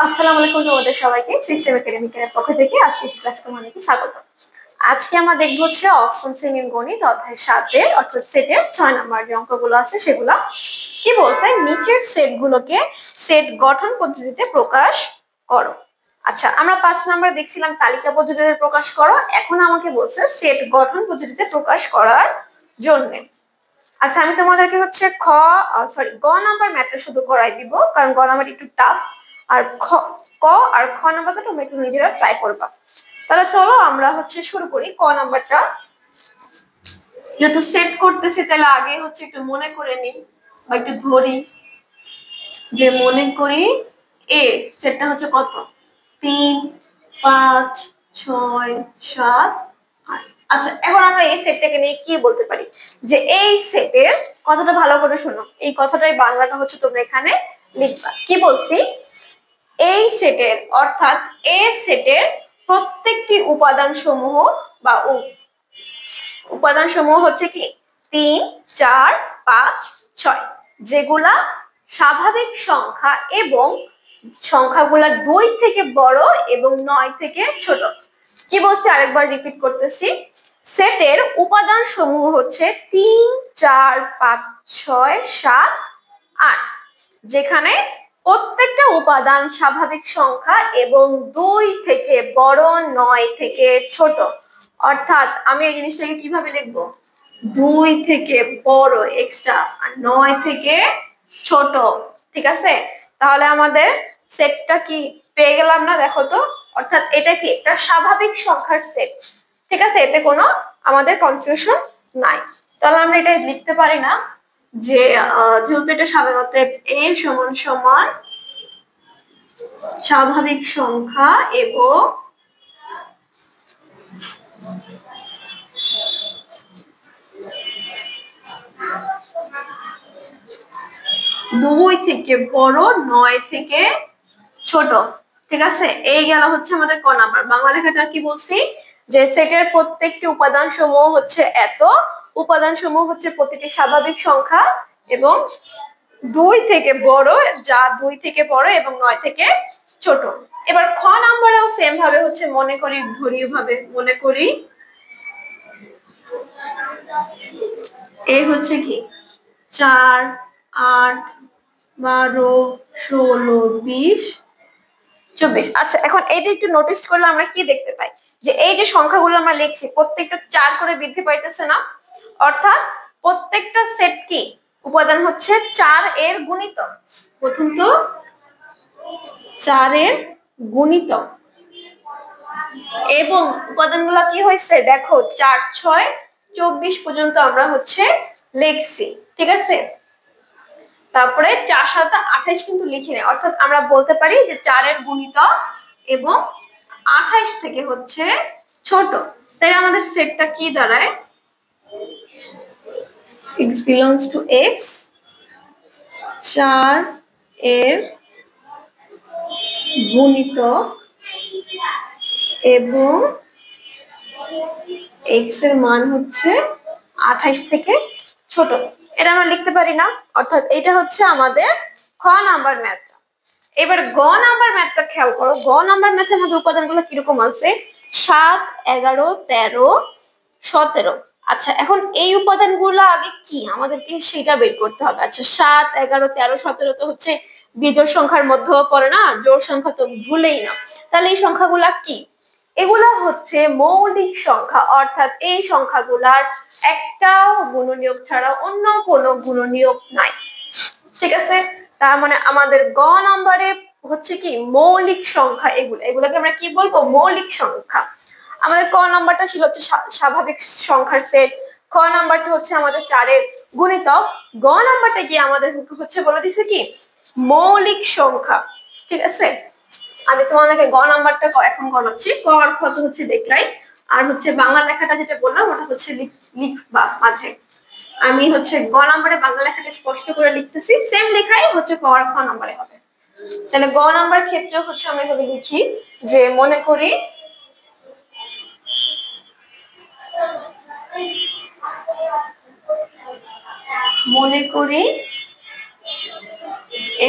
আসসালামু আলাইকুম তোমাদের সবাইকে সিস্টেম একাডেমিকের পক্ষ থেকে আজকে ক্লাসে তোমাদেরকে স্বাগত। আজকে আমরা দেখবো হচ্ছে অষ্টম শ্রেণীর গণিত অধ্যায় 7-এর অর্থাৎ সেটের 6 নম্বর যে অঙ্কগুলো আছে সেগুলো কি বলছে, নিচের সেটগুলোকে সেট গঠন পদ্ধতিতে প্রকাশ করো। আচ্ছা, আমরা 5 নম্বর দেখছিলাম তালিকা পদ্ধতিতে প্রকাশ করো, এখন আমাকে বলছে সেট গঠন পদ্ধতিতে প্রকাশ করার জন্য। আচ্ছা, আমি তোমাদেরকে হচ্ছে গ নাম্বার ম্যাথটা শুধু করাই দিব, কারণ গ নাম্বার একটু টাফ, আর ক আর খ নাম্বারটা তোমরা একটু নিজেরা ট্রাই করবা। তাহলে চলো আমরা হচ্ছে শুরু করি। ক নাম্বারটা যেহেতু সেট করতেছি, তাহলে আগে হচ্ছে একটু মনে করে নিই বা একটু ধরি, যে মনে করি এ সেটটা হচ্ছে কত, 3 5 6 7 8। আচ্ছা, এখন আমরা এই সেটটাকে নিয়ে কি বলতে পারি, যে এই সেটের কথাটা ভালো করে শোনো, এই কথাটাই বাংলাটা হচ্ছে তোমরা এখানে লিখবা। কি বলছি, এই সেটের অর্থাৎ এ সেটের প্রত্যেকটি উপাদান সমূহ বা উপাদান সমূহ হচ্ছে কি 3 4 5 6, যেগুলা স্বাভাবিক সংখ্যা এবং সংখ্যাগুলা 2 থেকে বড় এবং 9 থেকে ছোট। কি বলছি, আরেকবার রিপিট করতেছি, সেটের উপাদান সমূহ হচ্ছে 3 4 5 6 7 8, যেখানে প্রত্যেকটা উপাদান স্বাভাবিক সংখ্যা এবং 2 থেকে বড় 9 থেকে ছোট। অর্থাৎ আমি এই জিনিসটাকে কিভাবে লিখবো, 2 থেকে বড় এক্সট্রা আর 9 থেকে ছোট। ঠিক আছে, তাহলে আমাদের সেটটা কি পেয়ে গেলাম না, দেখো তো। অর্থাৎ এটা কি একটা স্বাভাবিক সংখ্যার সেট। ঠিক আছে, এতে কোনো আমাদের কনফিউশন নাই। তাহলে আমরা এটা লিখতে পারি না যে যেহেতু এটা সাধারণত এ সমান সমান স্বাভাবিক সংখ্যা এবং দুই থেকে বড় 9 থেকে ছোট। ঠিক আছে, এই গেল হচ্ছে আমাদের ক নাম্বার। বাংলা লেখাটা কি বলছি, যে সেটের প্রত্যেকটি উপাদান সমূহ হচ্ছে এত, উপাদান সমূহ হচ্ছে প্রতিটি স্বাভাবিক সংখ্যা এবং 2 থেকে বড়, যা 2 থেকে বড় এবং 9 থেকে ছোট। এবার খ নাম্বারেও সেম ভাবে হচ্ছে মনে করি, ধরি ভাবে মনে করি এই হচ্ছে কি 4 8 12 16 20 24। আচ্ছা, এখন এইটা একটু নোটিস করলে আমরা কি দেখতে পাই, যে এই যে সংখ্যাগুলো আমরা লিখছি প্রত্যেকটা 4 করে বৃদ্ধি পাইতেছে না, অর্থাৎ প্রত্যেকটা সেট কি উপাদান হচ্ছে 4 এর গুণিতক। প্রথম তো 4 এর গুণিতক, এবং উপাদানগুলো কি হয়েছে দেখো 4 6 24 পর্যন্ত আমরা হচ্ছে লিখছি। ঠিক আছে, তারপরে 4 7 28 কিন্তু লিখি না, অর্থাৎ আমরা বলতে পারি যে 4 এর গুণিতক এবং 28 থেকে হচ্ছে ছোট। তাই আমাদের সেটটা কি দাঁড়ায়, x belongs to x, 4 এর গুণিতক এবং x এর মান হচ্ছে 28 থেকে ছোট। এটা আমরা লিখতে পারি না, অর্থাৎ এটা হচ্ছে আমাদের খ নাম্বার ম্যাথ। এবার গ নাম্বার ম্যাথটা খেয়াল করো। গ নাম্বার ম্যাথের মধ্যে উপাদানগুলো কিরকম আছে, 7 11 13 17। আচ্ছা, এখন এই উপাদানগুলো আগে কি আমাদেরকে সেটা বের করতে হবে। আচ্ছা, 7 11 13 17 তো হচ্ছে বিজোড় সংখ্যার মধ্যে পড়ে না, জোড় সংখ্যা তো ভুলেই না। তাহলে এই সংখ্যাগুলা কি, এগুলা হচ্ছে মৌলিক সংখ্যা, অর্থাৎ এই সংখ্যাগুলার একটা গুণনীয়ক ছাড়া অন্য কোনো গুণনীয়ক নাই। ঠিক আছে, তার মানে আমাদের গ নাম্বারে হচ্ছে কি মৌলিক সংখ্যা, এগুলাকে আমরা কি বলবো, মৌলিক সংখ্যা। আমাদের ক নাম্বারটা ছিল হচ্ছে স্বাভাবিক সংখ্যার সেট, খ নাম্বারটা হচ্ছে আমাদের 4 এর গুণিতক, গ নাম্বারটা কি আমাদের হচ্ছে বলে দিছে কি মৌলিক সংখ্যা। ঠিক আছে, আমি তোমাদেরকে গ নাম্বারটা এখন গণাচ্ছি, ক আর খ তো হচ্ছে দেখলাই, আর হচ্ছে বাংলা লেখাটা যেটা বললাম ওটা হচ্ছে লিখবা মাঝে। আমি হচ্ছে গ নাম্বারে বাংলা লেখাটা স্পষ্ট করে লিখতেছি, সেম লেখাই হচ্ছে ক আর খ নাম্বারে হবে। তাহলে গ নাম্বার ক্ষেত্রে হচ্ছে আমি এভাবে লিখি, যে মনে করি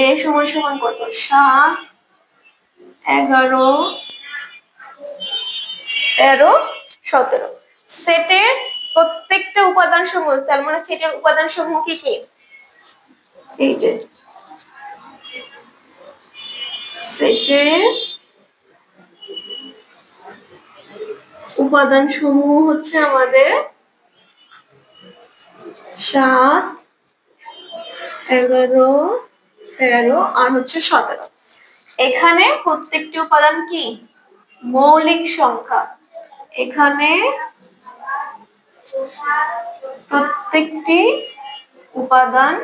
এ সমান সমান কত 7 11 13 17 সেটের প্রত্যেকটা উপাদান সমূহ, তার মানে সেটের উপাদান সমূহ কি কি, এই যে সেটের উপাদান সমূহ হচ্ছে আমাদের 7 11 13 আর হচ্ছে 17। এখানে প্রত্যেকটি উপাদান কি মৌলিক সংখ্যা, এখানে প্রত্যেকটি উপাদান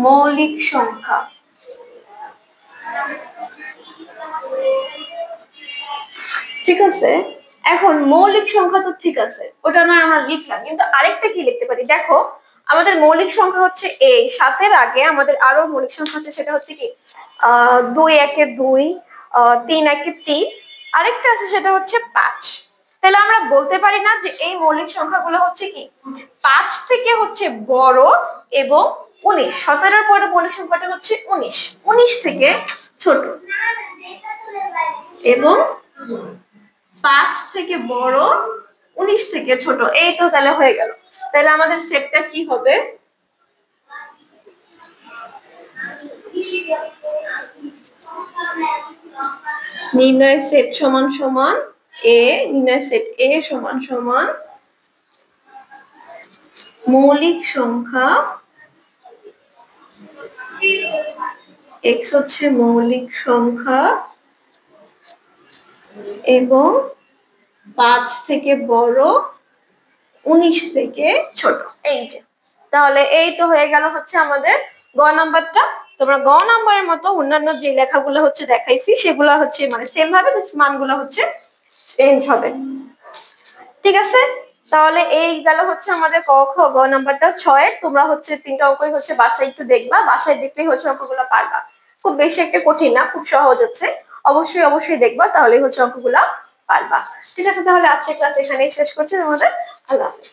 মৌলিক সংখ্যা। ঠিক আছে, এখন মৌলিক সংখ্যা তো ঠিক আছে, ওটা না আমরা লিখলাম, কিন্তু আরেকটা কি লিখতে পারি দেখো, আমাদের মৌলিক সংখ্যা হচ্ছে এই 7-এর আগে আমাদের আরো মৌলিক সংখ্যা আছে, সেটা হচ্ছে কি 2 1 2, 3 1 3, আরেকটা আছে সেটা হচ্ছে 5। তাহলে আমরা বলতে পারি না যে এই মৌলিক সংখ্যাগুলো হচ্ছে কি 5 থেকে হচ্ছে বড় এবং 19, 17-এর পরে মৌলিক সংখ্যাটা হচ্ছে 19, 19 থেকে ছোট এবং 5 থেকে বড় 19 থেকে ছোট। এই তো তাহলে হয়ে গেল। তাহলে আমাদের সেটটা কি হবে, নির্ণয় সেট সমান সমান এ, নির্ণয় সেট এ সমান সমান মৌলিক সংখ্যা x হচ্ছে মৌলিক সংখ্যা এবং 5 থেকে বড় 19 থেকে ছোট। এই যে তাহলে এই তো হয়ে গেল হচ্ছে আমাদের গ নাম্বারটা। তোমরা গ নাম্বারের মতো অন্যান্য যে লেখাগুলো হচ্ছে দেখাইছি সেগুলো হচ্ছে মানে সেম ভাবে মানগুলো হচ্ছে চেঞ্জ হবে। ঠিক আছে, তাহলে এই গেল হচ্ছে আমাদের ক খ গ নাম্বারটা 6-এর। তোমরা হচ্ছে 3টা অঙ্কই হচ্ছে বাসায় একটু দেখবা, বাসায় দেখলেই হচ্ছে অঙ্কগুলো পারবা, খুব বেশি একটা কঠিন না, খুব সহজ হচ্ছে। অবশ্যই অবশ্যই দেখবা, তাহলে হচ্ছে অঙ্কগুলো পারবা। ঠিক আছে, তাহলে আজকের ক্লাস এখানেই শেষ করছি তোমাদের। আল্লাহ হাফেজ।